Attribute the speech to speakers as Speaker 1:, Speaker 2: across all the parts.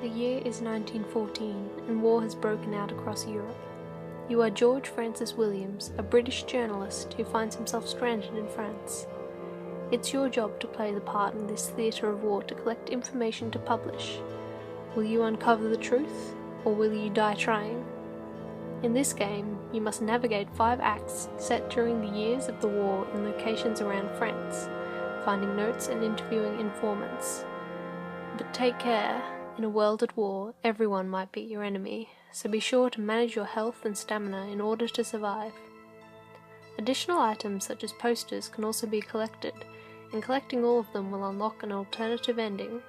Speaker 1: The year is 1914 and war has broken out across Europe. You are George Francis Williams, a British journalist who finds himself stranded in France. It's your job to play the part in this theatre of war to collect information to publish. Will you uncover the truth, or will you die trying? In this game, you must navigate 5 acts set during the years of the war in locations around France, finding notes and interviewing informants. But take care, in a world at war, everyone might be your enemy, so be sure to manage your health and stamina in order to survive. Additional items such as posters can also be collected, and collecting all of them will unlock an alternative ending.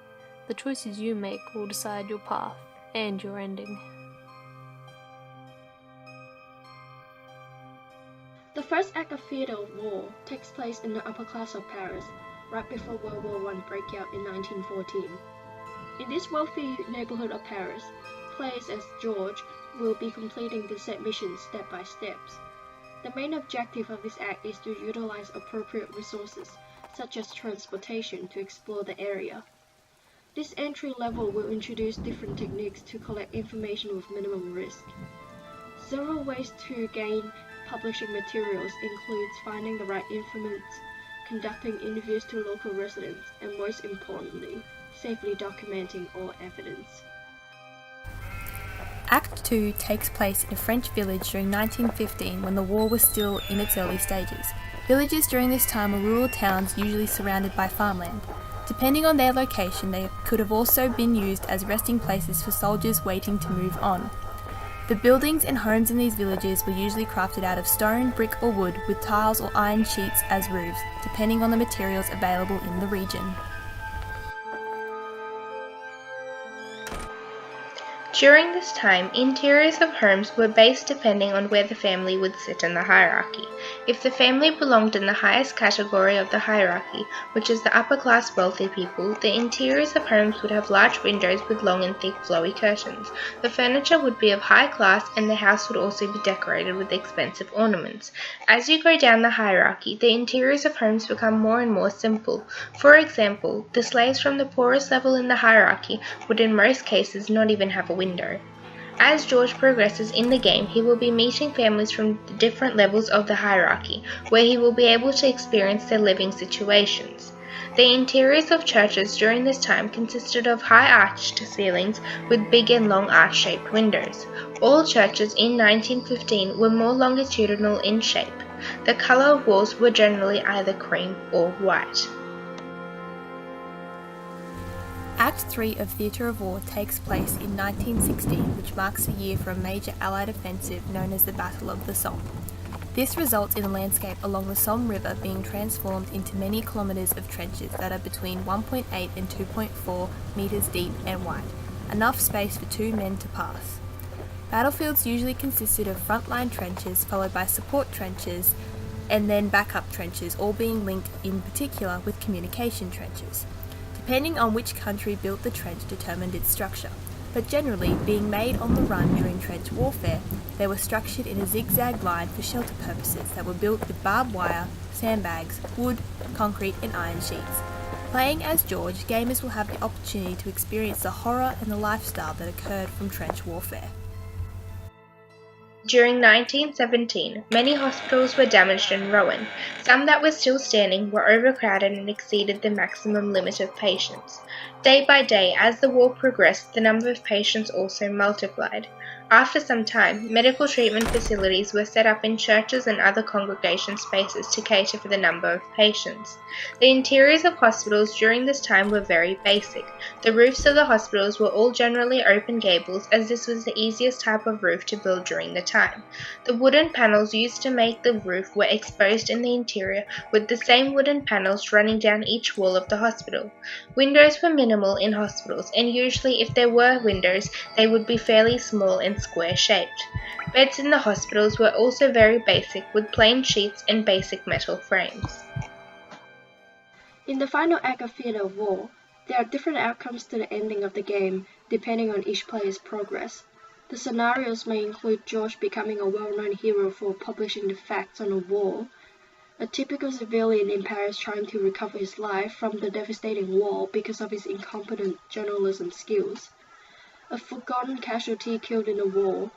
Speaker 1: The choices you make will decide your path and your ending.
Speaker 2: The first act of Theatre of War takes place in the upper class of Paris, right before World War I breakout in 1914. In this wealthy neighborhood of Paris, players as George will be completing the set missions step by step. The main objective of this act is to utilize appropriate resources, such as transportation, to explore the area. This entry level will introduce different techniques to collect information with minimum risk. Several ways to gain publishing materials includes finding the right informants, conducting interviews to local residents, and most importantly, safely documenting all evidence.
Speaker 3: Act 2 takes place in a French village during 1915 when the war was still in its early stages. Villages during this time were rural towns usually surrounded by farmland. Depending on their location, they could have also been used as resting places for soldiers waiting to move on. The buildings and homes in these villages were usually crafted out of stone, brick or wood with tiles or iron sheets as roofs, depending on the materials available in the region.
Speaker 4: During this time, interiors of homes were based depending on where the family would sit in the hierarchy. If the family belonged in the highest category of the hierarchy, which is the upper class wealthy people, the interiors of homes would have large windows with long and thick flowy curtains. The furniture would be of high class and the house would also be decorated with expensive ornaments. As you go down the hierarchy, the interiors of homes become more and more simple. For example, the slaves from the poorest level in the hierarchy would in most cases not even have a window. As George progresses in the game, he will be meeting families from the different levels of the hierarchy, where he will be able to experience their living situations. The interiors of churches during this time consisted of high arched ceilings with big and long arch-shaped windows. All churches in 1915 were more longitudinal in shape. The colour of walls were generally either cream or white.
Speaker 3: Act 3 of Theatre of War takes place in 1916, which marks the year for a major Allied offensive known as the Battle of the Somme. This results in the landscape along the Somme River being transformed into many kilometres of trenches that are between 1.8 and 2.4 metres deep and wide, enough space for 2 men to pass. Battlefields usually consisted of frontline trenches followed by support trenches and then backup trenches, all being linked in particular with communication trenches. Depending on which country built the trench determined its structure, but generally, being made on the run during trench warfare, they were structured in a zigzag line for shelter purposes that were built with barbed wire, sandbags, wood, concrete and iron sheets. Playing as George, gamers will have the opportunity to experience the horror and the lifestyle that occurred from trench warfare.
Speaker 4: During 1917, many hospitals were damaged in Rouen. Some that were still standing were overcrowded and exceeded the maximum limit of patients. Day by day, as the war progressed, the number of patients also multiplied. After some time, medical treatment facilities were set up in churches and other congregation spaces to cater for the number of patients. The interiors of hospitals during this time were very basic. The roofs of the hospitals were all generally open gables, as this was the easiest type of roof to build during the time. The wooden panels used to make the roof were exposed in the interior, with the same wooden panels running down each wall of the hospital. Windows were minimal in hospitals, and usually if there were windows, they would be fairly small and square-shaped. Beds in the hospitals were also very basic, with plain sheets and basic metal frames.
Speaker 2: In the final act of Theatre of War, there are different outcomes to the ending of the game, depending on each player's progress. The scenarios may include George becoming a well-known hero for publishing the facts on a wall, a typical civilian in Paris trying to recover his life from the devastating war because of his incompetent journalism skills, a forgotten casualty killed in the war,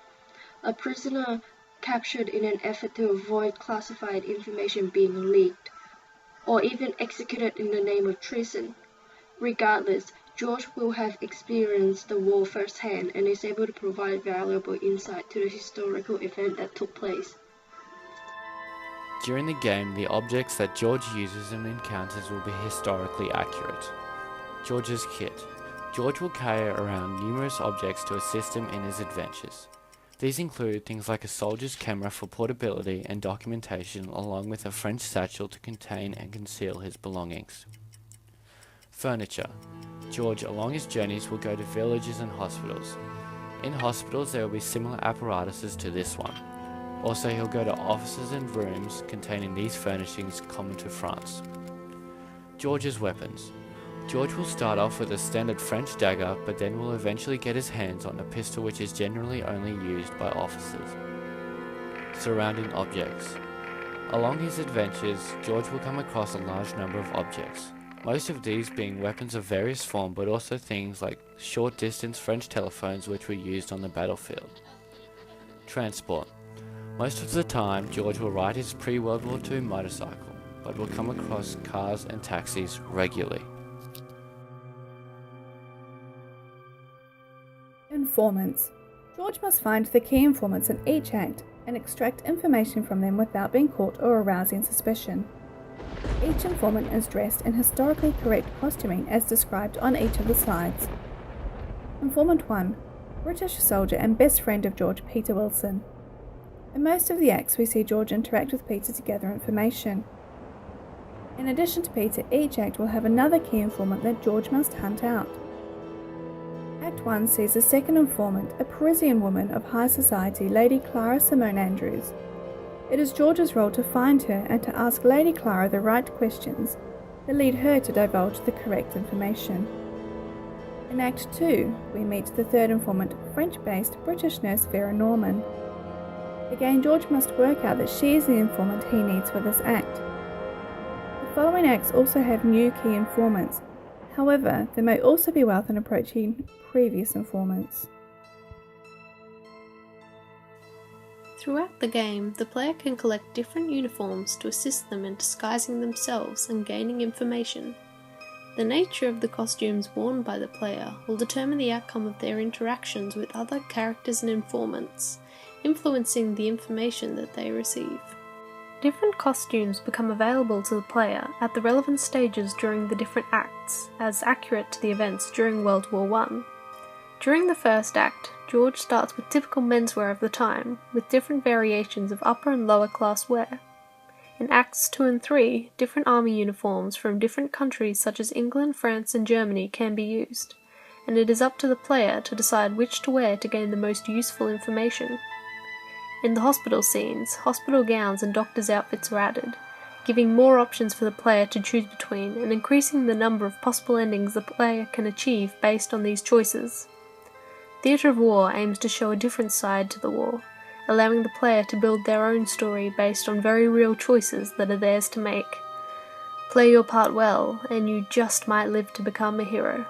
Speaker 2: a prisoner captured in an effort to avoid classified information being leaked, or even executed in the name of treason. Regardless, George will have experienced the war firsthand and is able to provide valuable insight to the historical event that took place.
Speaker 5: During the game, the objects that George uses and encounters will be historically accurate. George's kit. George will carry around numerous objects to assist him in his adventures. These include things like a soldier's camera for portability and documentation, along with a French satchel to contain and conceal his belongings. Furniture. George, along his journeys, will go to villages and hospitals. In hospitals, there will be similar apparatuses to this one. Also, he'll go to offices and rooms containing these furnishings common to France. George's weapons. George will start off with a standard French dagger, but then will eventually get his hands on a pistol which is generally only used by officers. Surrounding objects. Along his adventures, George will come across a large number of objects, most of these being weapons of various form, but also things like short-distance French telephones which were used on the battlefield. Transport. Most of the time, George will ride his pre-World War II motorcycle, but will come across cars and taxis regularly.
Speaker 3: Informants. George must find the key informants in each act and extract information from them without being caught or arousing suspicion. Each informant is dressed in historically correct costuming as described on each of the slides. Informant 1. British soldier and best friend of George, Peter Wilson. In most of the acts we see George interact with Peter to gather information. In addition to Peter, each act will have another key informant that George must hunt out. Act 1 sees a second informant, a Parisian woman of high society, Lady Clara Simone Andrews. It is George's role to find her and to ask Lady Clara the right questions that lead her to divulge the correct information. In Act 2, we meet the third informant, French-based British nurse Vera Norman. Again, George must work out that she is the informant he needs for this act. The following acts also have new key informants. However, there may also be wealth in approaching previous informants.
Speaker 1: Throughout the game, the player can collect different uniforms to assist them in disguising themselves and gaining information. The nature of the costumes worn by the player will determine the outcome of their interactions with other characters and informants, influencing the information that they receive. Different costumes become available to the player at the relevant stages during the different acts, as accurate to the events during World War I. During the first act, George starts with typical menswear of the time, with different variations of upper and lower class wear. In Acts 2 and 3, different army uniforms from different countries such as England, France and Germany can be used, and it is up to the player to decide which to wear to gain the most useful information. In the hospital scenes, hospital gowns and doctors' outfits are added, giving more options for the player to choose between and increasing the number of possible endings the player can achieve based on these choices. Theatre of War aims to show a different side to the war, allowing the player to build their own story based on very real choices that are theirs to make. Play your part well, and you just might live to become a hero.